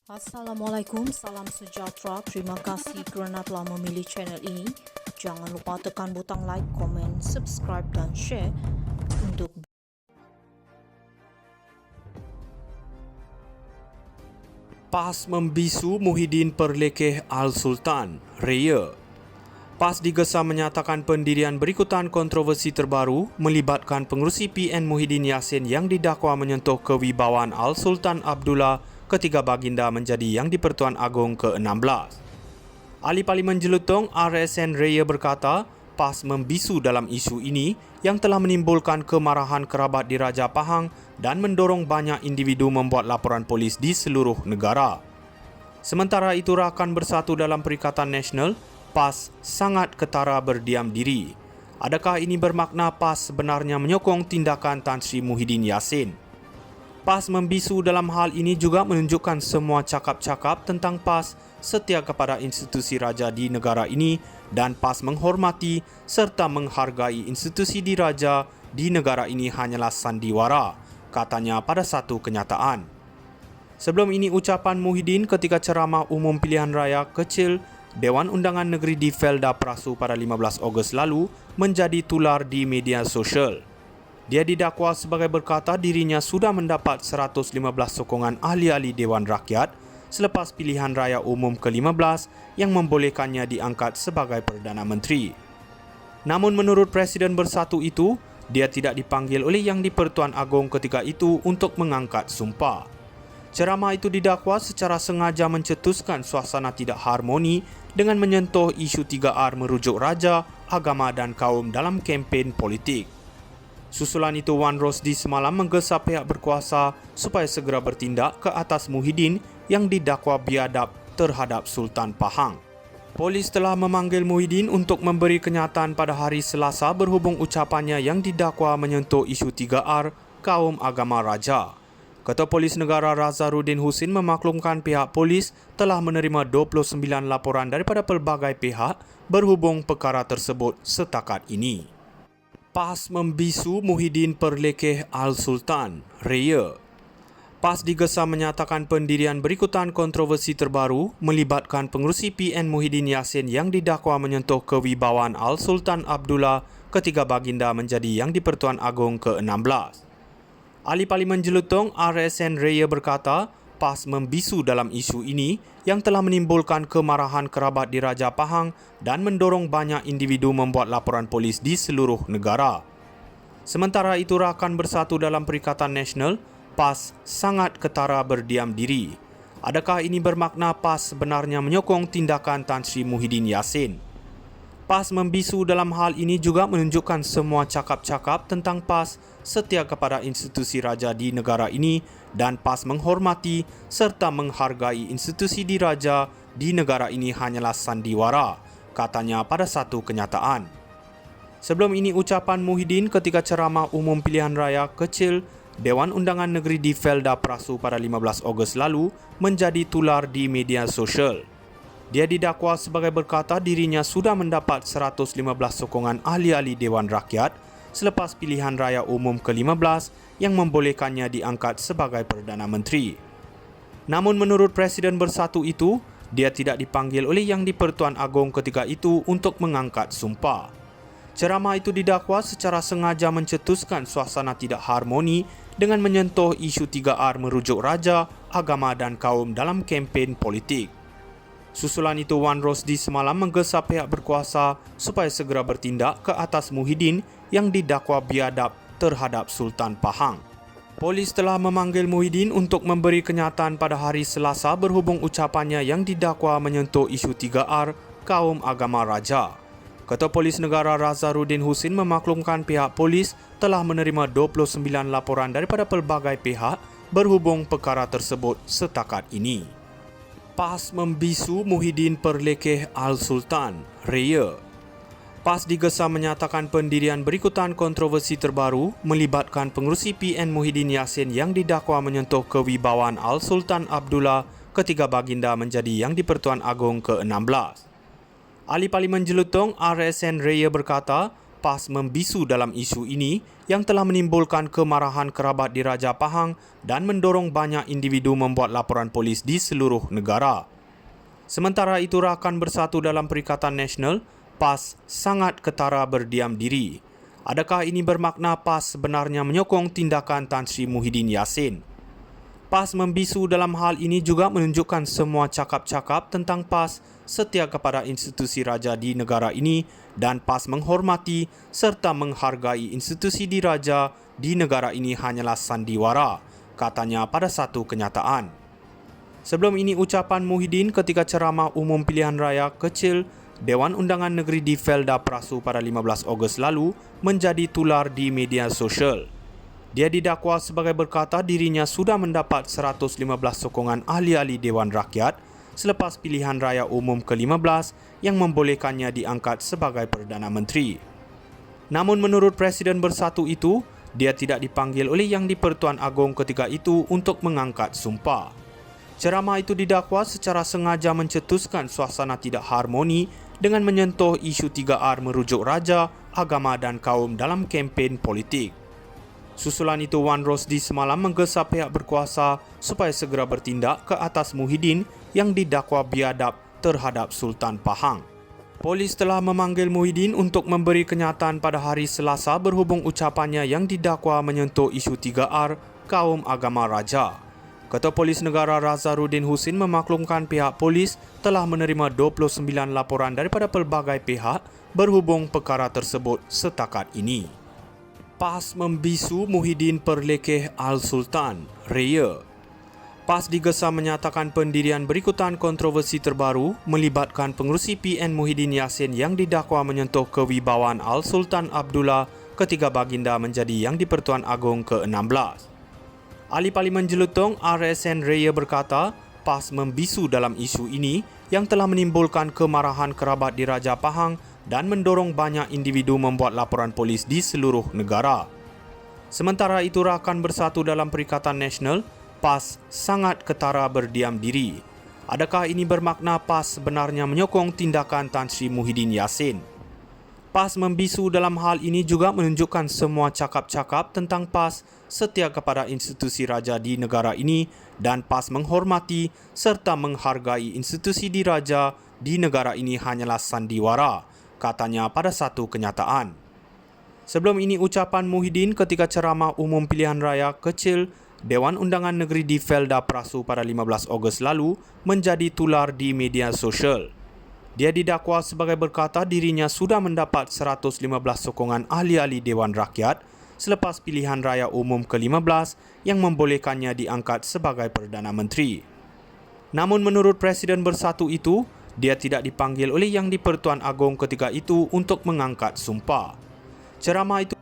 Assalamualaikum, salam sejahtera. Terima kasih kerana telah memilih channel ini. Jangan lupa tekan butang like, komen, subscribe dan share untuk PAS membisu Muhyiddin perlekeh Al-Sultan, Raya. PAS digesa menyatakan pendirian berikutan kontroversi terbaru melibatkan pengerusi PN Muhyiddin Yassin yang didakwa menyentuh kewibawaan Al-Sultan Abdullah ketiga baginda menjadi Yang di-Pertuan Agong ke-16. Ahli Parlimen Jelutong RSN Raya berkata, PAS membisu dalam isu ini yang telah menimbulkan kemarahan kerabat di Raja Pahang dan mendorong banyak individu membuat laporan polis di seluruh negara. Sementara itu, rakan bersatu dalam Perikatan Nasional, PAS sangat ketara berdiam diri. Adakah ini bermakna PAS sebenarnya menyokong tindakan Tan Sri Muhyiddin Yassin? PAS membisu dalam hal ini juga menunjukkan semua cakap-cakap tentang PAS setia kepada institusi raja di negara ini dan PAS menghormati serta menghargai institusi diraja di negara ini hanyalah sandiwara, katanya pada satu kenyataan. Sebelum ini, ucapan Muhyiddin ketika ceramah umum pilihan raya kecil Dewan Undangan Negeri di Felda Prasu pada 15 Ogos lalu menjadi tular di media sosial. Dia didakwa sebagai berkata dirinya sudah mendapat 115 sokongan ahli-ahli Dewan Rakyat selepas pilihan raya umum ke-15 yang membolehkannya diangkat sebagai Perdana Menteri. Namun menurut Presiden Bersatu itu, dia tidak dipanggil oleh Yang di-Pertuan Agong ketika itu untuk mengangkat sumpah. Ceramah itu didakwa secara sengaja mencetuskan suasana tidak harmoni dengan menyentuh isu 3R merujuk raja, agama dan kaum dalam kempen politik. Susulan itu, Wan Rosdi semalam menggesa pihak berkuasa supaya segera bertindak ke atas Muhyiddin yang didakwa biadab terhadap Sultan Pahang. Polis telah memanggil Muhyiddin untuk memberi kenyataan pada hari Selasa berhubung ucapannya yang didakwa menyentuh isu 3R kaum agama raja. Ketua Polis Negara Razarudin Husin memaklumkan pihak polis telah menerima 29 laporan daripada pelbagai pihak berhubung perkara tersebut setakat ini. PAS membisu Muhyiddin perlekeh Al-Sultan, Raya. PAS digesa menyatakan pendirian berikutan kontroversi terbaru melibatkan pengerusi PN Muhyiddin Yassin yang didakwa menyentuh kewibawaan Al-Sultan Abdullah ketiga baginda menjadi Yang di-Pertuan Agong ke-16. Ahli Parlimen Jelutong RSN Raya berkata, PAS membisu dalam isu ini yang telah menimbulkan kemarahan kerabat di Raja Pahang dan mendorong banyak individu membuat laporan polis di seluruh negara. Sementara itu, rakan bersatu dalam Perikatan Nasional, PAS sangat ketara berdiam diri. Adakah ini bermakna PAS sebenarnya menyokong tindakan Tan Sri Muhyiddin Yassin? PAS membisu dalam hal ini juga menunjukkan semua cakap-cakap tentang PAS setia kepada institusi raja di negara ini dan PAS menghormati serta menghargai institusi diraja di negara ini hanyalah sandiwara, katanya pada satu kenyataan. Sebelum ini, ucapan Muhyiddin ketika ceramah umum pilihan raya kecil Dewan Undangan Negeri di Felda Prasu pada 15 Ogos lalu menjadi tular di media sosial. Dia didakwa sebagai berkata dirinya sudah mendapat 115 sokongan ahli-ahli Dewan Rakyat selepas pilihan raya umum ke-15 yang membolehkannya diangkat sebagai Perdana Menteri. Namun menurut Presiden Bersatu itu, dia tidak dipanggil oleh Yang di-Pertuan Agong ketika itu untuk mengangkat sumpah. Ceramah itu didakwa secara sengaja mencetuskan suasana tidak harmoni dengan menyentuh isu 3R merujuk raja, agama dan kaum dalam kempen politik. Susulan itu, Wan Rosdi semalam menggesa pihak berkuasa supaya segera bertindak ke atas Muhyiddin yang didakwa biadab terhadap Sultan Pahang. Polis telah memanggil Muhyiddin untuk memberi kenyataan pada hari Selasa berhubung ucapannya yang didakwa menyentuh isu 3R kaum agama raja. Ketua Polis Negara Razarudin Husin memaklumkan pihak polis telah menerima 29 laporan daripada pelbagai pihak berhubung perkara tersebut setakat ini. PAS membisu Muhyiddin perlekeh Al-Sultan, Raya. PAS digesa menyatakan pendirian berikutan kontroversi terbaru melibatkan pengerusi PN Muhyiddin Yassin yang didakwa menyentuh kewibawaan Al-Sultan Abdullah ketiga baginda menjadi Yang di-Pertuan Agong ke-16. Ahli Parlimen Jelutong RSN Raya berkata, PAS membisu dalam isu ini yang telah menimbulkan kemarahan kerabat di Raja Pahang dan mendorong banyak individu membuat laporan polis di seluruh negara. Sementara itu, rakan bersatu dalam Perikatan Nasional, PAS sangat ketara berdiam diri. Adakah ini bermakna PAS sebenarnya menyokong tindakan Tan Sri Muhyiddin Yassin? PAS membisu dalam hal ini juga menunjukkan semua cakap-cakap tentang PAS setia kepada institusi raja di negara ini dan PAS menghormati serta menghargai institusi diraja di negara ini hanyalah sandiwara, katanya pada satu kenyataan. Sebelum ini, ucapan Muhyiddin ketika ceramah umum pilihan raya kecil Dewan Undangan Negeri di Felda Prasu pada 15 Ogos lalu menjadi tular di media sosial. Dia didakwa sebagai berkata dirinya sudah mendapat 115 sokongan ahli-ahli Dewan Rakyat selepas pilihan raya umum ke-15 yang membolehkannya diangkat sebagai Perdana Menteri. Namun menurut Presiden Bersatu itu, dia tidak dipanggil oleh Yang di-Pertuan Agong ketika itu untuk mengangkat sumpah. Ceramah itu didakwa secara sengaja mencetuskan suasana tidak harmoni dengan menyentuh isu 3R merujuk raja, agama dan kaum dalam kempen politik. Susulan itu, Wan Rosdi semalam menggesa pihak berkuasa supaya segera bertindak ke atas Muhyiddin yang didakwa biadab terhadap Sultan Pahang. Polis telah memanggil Muhyiddin untuk memberi kenyataan pada hari Selasa berhubung ucapannya yang didakwa menyentuh isu 3R, kaum agama raja. Ketua Polis Negara Razarudin Husin memaklumkan pihak polis telah menerima 29 laporan daripada pelbagai pihak berhubung perkara tersebut setakat ini. PAS membisu Muhyiddin perlekeh Al-Sultan, Raya. PAS digesa menyatakan pendirian berikutan kontroversi terbaru melibatkan pengerusi PN Muhyiddin Yassin yang didakwa menyentuh kewibawaan Al-Sultan Abdullah ketika baginda menjadi Yang di-Pertuan Agong ke-16. Ahli Parlimen Jelutong RSN Raya berkata, PAS membisu dalam isu ini yang telah menimbulkan kemarahan kerabat di Raja Pahang dan mendorong banyak individu membuat laporan polis di seluruh negara. Sementara itu, rakan bersatu dalam Perikatan Nasional, PAS sangat ketara berdiam diri. Adakah ini bermakna PAS sebenarnya menyokong tindakan Tan Sri Muhyiddin Yassin? PAS membisu dalam hal ini juga menunjukkan semua cakap-cakap tentang PAS setia kepada institusi raja di negara ini dan PAS menghormati serta menghargai institusi diraja di negara ini hanyalah sandiwara, katanya pada satu kenyataan. Sebelum ini, ucapan Muhyiddin ketika ceramah umum pilihan raya kecil Dewan Undangan Negeri di Felda Prasu pada 15 Ogos lalu menjadi tular di media sosial. Dia didakwa sebagai berkata dirinya sudah mendapat 115 sokongan ahli-ahli Dewan Rakyat selepas pilihan raya umum ke-15 yang membolehkannya diangkat sebagai Perdana Menteri. Namun menurut Presiden Bersatu itu, dia tidak dipanggil oleh Yang di-Pertuan Agong ketika itu untuk mengangkat sumpah. Ceramah itu